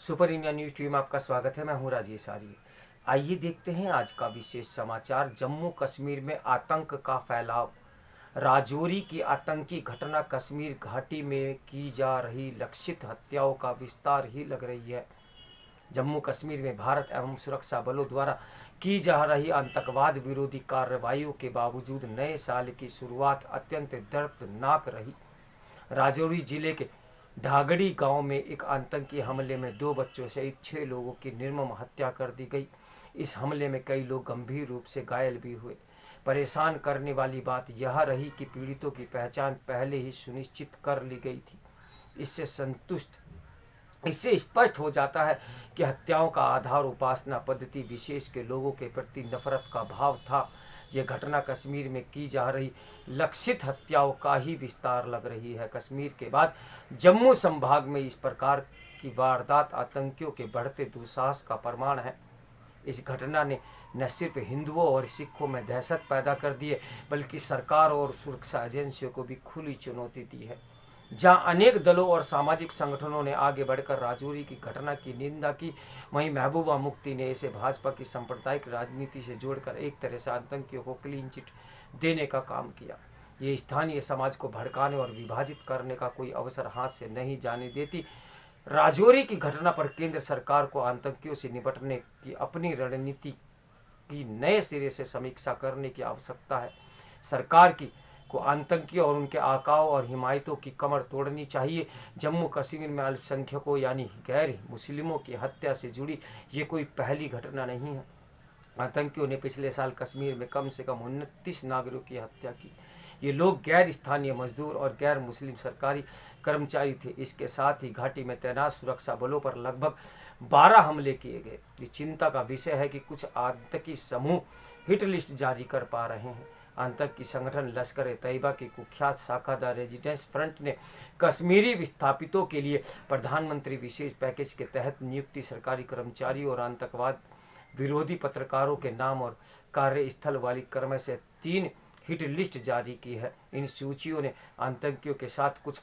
Super India news TV में आपका स्वागत है। मैं हूं राजेश आर्य। आइए देखते हैं आज का विशेष समाचार। जम्मू कश्मीर में आतंक का फैलाव, राजौरी की आतंकी घटना, कश्मीर घाटी में की जा रही लक्षित हत्याओं का विस्तार ही लग रही है। जम्मू कश्मीर में भारत एवं सुरक्षा बलों द्वारा की जा रही आतंकवाद विरोधी कार्रवाइयों के बावजूद नए साल की शुरुआत अत्यंत दर्दनाक रही। राजौरी जिले के ढागड़ी गांव में एक आतंकी हमले में 2 बच्चों सहित 6 लोगों की निर्मम हत्या कर दी गई। इस हमले में कई लोग गंभीर रूप से घायल भी हुए। परेशान करने वाली बात यह रही कि पीड़ितों की पहचान पहले ही सुनिश्चित कर ली गई थी। इससे स्पष्ट हो जाता है कि हत्याओं का आधार उपासना पद्धति विशेष के लोगों के प्रति नफरत का भाव था। यह घटना कश्मीर में की जा रही लक्षित हत्याओं का ही विस्तार लग रही है। कश्मीर के बाद जम्मू संभाग में इस प्रकार की वारदात आतंकियों के बढ़ते दुस्साहस का प्रमाण है। इस घटना ने न सिर्फ हिंदुओं और सिखों में दहशत पैदा कर दी है, बल्कि सरकार और सुरक्षा एजेंसियों को भी खुली चुनौती दी है। जहां अनेक दलों और सामाजिक संगठनों ने आगे बढ़कर राजौरी की घटना की निंदा की, वहीं महबूबा मुफ्ती ने इसे भाजपा की सांप्रदायिक राजनीति से जोड़कर एक तरह से आतंकियों को क्लीन चिट देने का काम किया। ये स्थानीय समाज को भड़काने और विभाजित करने का कोई अवसर हाथ से नहीं जाने देती। राजौरी की घटना पर केंद्र सरकार को आतंकियों से निपटने की अपनी रणनीति की नए सिरे से समीक्षा करने की आवश्यकता है। सरकार को आतंकियों और उनके आकाओं और हिमायतों की कमर तोड़नी चाहिए। जम्मू कश्मीर में अल्पसंख्यकों यानी गैर मुस्लिमों की हत्या से जुड़ी ये कोई पहली घटना नहीं है। आतंकियों ने पिछले साल कश्मीर में कम से कम 29 नागरिकों की हत्या की। ये लोग गैर स्थानीय मजदूर और गैर मुस्लिम सरकारी कर्मचारी थे। इसके साथ ही घाटी में तैनात सुरक्षा बलों पर लगभग 12 हमले किए गए। ये चिंता का विषय है कि कुछ आतंकी समूह हिट लिस्ट जारी कर पा रहे हैं। आतंकी संगठन लश्कर ए तैयबा की कुख्यात शाखा द रेजिडेंस फ्रंट ने कश्मीरी विस्थापितों के लिए प्रधानमंत्री विशेष पैकेज के तहत नियुक्ति सरकारी कर्मचारियों और आतंकवाद विरोधी पत्रकारों के नाम और कार्यस्थल वाली क्रम से 3 हिट लिस्ट जारी की है। इन सूचियों ने आतंकियों के साथ कुछ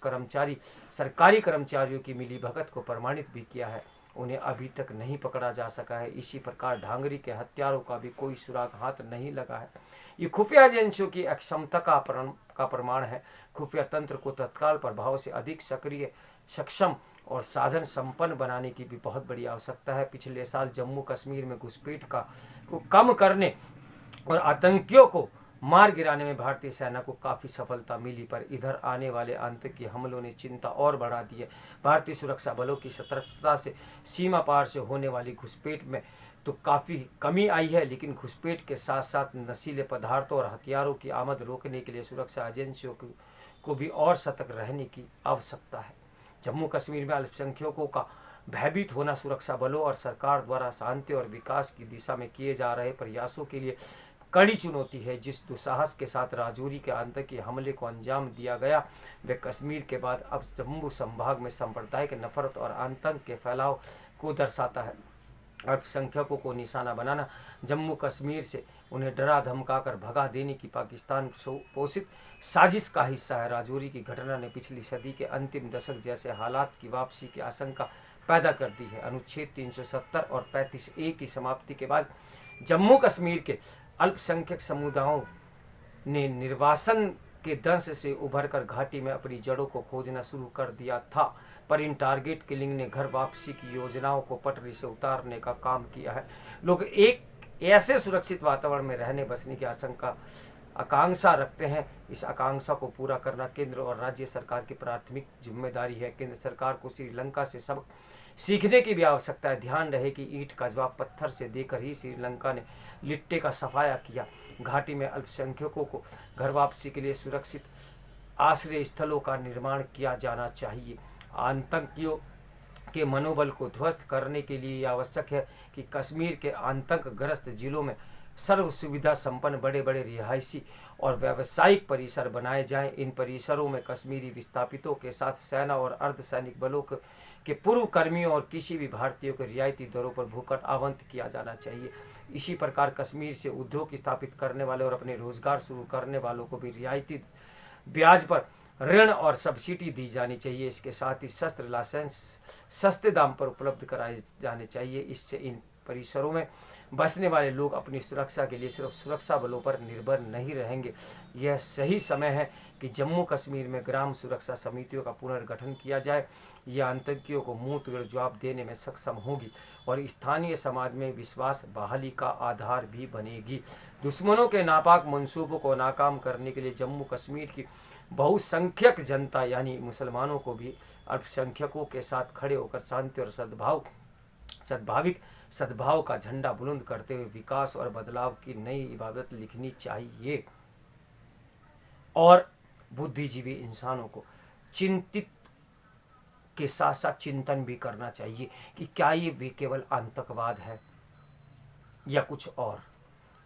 सरकारी कर्मचारियों की मिलीभगत को प्रमाणित भी किया है। उन्हें अभी तक नहीं पकड़ा जा सका है। इसी प्रकार ढांगरी के हत्यारों का भी कोई सुराग हाथ नहीं लगा है। ये खुफिया एजेंसियों की अक्षमता का प्रमाण है। खुफिया तंत्र को तत्काल प्रभाव से अधिक सक्रिय, सक्षम और साधन संपन्न बनाने की भी बहुत बड़ी आवश्यकता है। पिछले साल जम्मू कश्मीर में घुसपैठ को कम करने और आतंकियों को मार गिराने में भारतीय सेना को काफ़ी सफलता मिली, पर इधर आने वाले आतंकी हमलों ने चिंता और बढ़ा दी है। भारतीय सुरक्षा बलों की सतर्कता से सीमा पार से होने वाली घुसपैठ में तो काफ़ी कमी आई है, लेकिन घुसपैठ के साथ साथ नशीले पदार्थों और हथियारों की आमद रोकने के लिए सुरक्षा एजेंसियों को भी और सतर्क रहने की आवश्यकता है। जम्मू कश्मीर में अल्पसंख्यकों का भयभीत होना सुरक्षा बलों और सरकार द्वारा शांति और विकास की दिशा में किए जा रहे प्रयासों के लिए कड़ी चुनौती है। जिस दुस्साहस के साथ राजौरी के आतंकी हमले को अंजाम दिया गया, वे कश्मीर के बाद अब जम्मू संभाग में सांप्रदायिक नफरत और आतंक के फैलाव को दर्शाता है। अल्पसंख्यकों को निशाना बनाना, जम्मू कश्मीर से उन्हें डरा धमकाकर भगा देने की पाकिस्तान पोषित साजिश का हिस्सा है। राजौरी की घटना ने पिछली सदी के अंतिम दशक जैसे हालात की वापसी की आशंका पैदा कर दी है। अनुच्छेद 370 और 35A की समाप्ति के बाद जम्मू कश्मीर के अल्पसंख्यक समुदायों ने निर्वासन के दंश से उभरकर घाटी में अपनी जड़ों को खोजना शुरू कर दिया था, पर इन टारगेट किलिंग ने घर वापसी की योजनाओं को पटरी से उतारने का काम किया है। लोग एक ऐसे सुरक्षित वातावरण में रहने बसने की आकांक्षा रखते हैं। इस आकांक्षा को पूरा करना केंद्र और राज्य सरकार की प्राथमिक जिम्मेदारी है। केंद्र सरकार को श्रीलंका से सबक सीखने की भी आवश्यकता है। ध्यान रहे कि ईंट का जवाब पत्थर से देकर ही श्रीलंका ने लिट्टे का सफाया किया। घाटी में अल्पसंख्यकों को घर वापसी के लिए सुरक्षित आश्रय स्थलों का निर्माण किया जाना चाहिए। आतंकियों के मनोबल को ध्वस्त करने के लिए आवश्यक है कि कश्मीर के आतंकग्रस्त जिलों में सर्व सुविधा संपन्न बड़े बड़े रिहायशी और व्यावसायिक परिसर बनाए जाएं। इन परिसरों में कश्मीरी विस्थापितों के साथ सेना और अर्धसैनिक बलों के पूर्व कर्मियों और किसी भी भारतीयों को रियायती दरों पर भूखंड आवंटित किया जाना चाहिए। इसी प्रकार कश्मीर से उद्योग स्थापित करने वाले और अपने रोजगार शुरू करने वालों को भी रियायती ब्याज पर ऋण और सब्सिडी दी जानी चाहिए। इसके साथ ही शस्त्र लाइसेंस सस्ते दाम पर उपलब्ध कराए जाने चाहिए। इससे इन परिसरों में बसने वाले लोग अपनी सुरक्षा के लिए सिर्फ सुरक्षा बलों पर निर्भर नहीं रहेंगे। यह सही समय है कि जम्मू कश्मीर में ग्राम सुरक्षा समितियों का पुनर्गठन किया जाए। यह आतंकियों को मुंह तोड़ जवाब देने में सक्षम होगी और स्थानीय समाज में विश्वास बहाली का आधार भी बनेगी। दुश्मनों के नापाक मंसूबों को नाकाम करने के लिए जम्मू कश्मीर की बहुसंख्यक जनता यानी मुसलमानों को भी अल्पसंख्यकों के साथ खड़े होकर शांति और सद्भाव का झंडा बुलंद करते हुए विकास और बदलाव की नई इबारत लिखनी चाहिए। और बुद्धिजीवी इंसानों को चिंतित के साथ साथ चिंतन भी करना चाहिए कि क्या ये वे केवल आतंकवाद है या कुछ और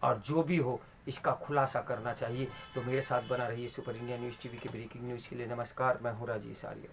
जो भी हो इसका खुलासा करना चाहिए। तो मेरे साथ बना रहिए सुपर इंडिया न्यूज़ टीवी के ब्रेकिंग न्यूज़ के लिए। नमस्कार, मैं हूँ राजेश आर्य।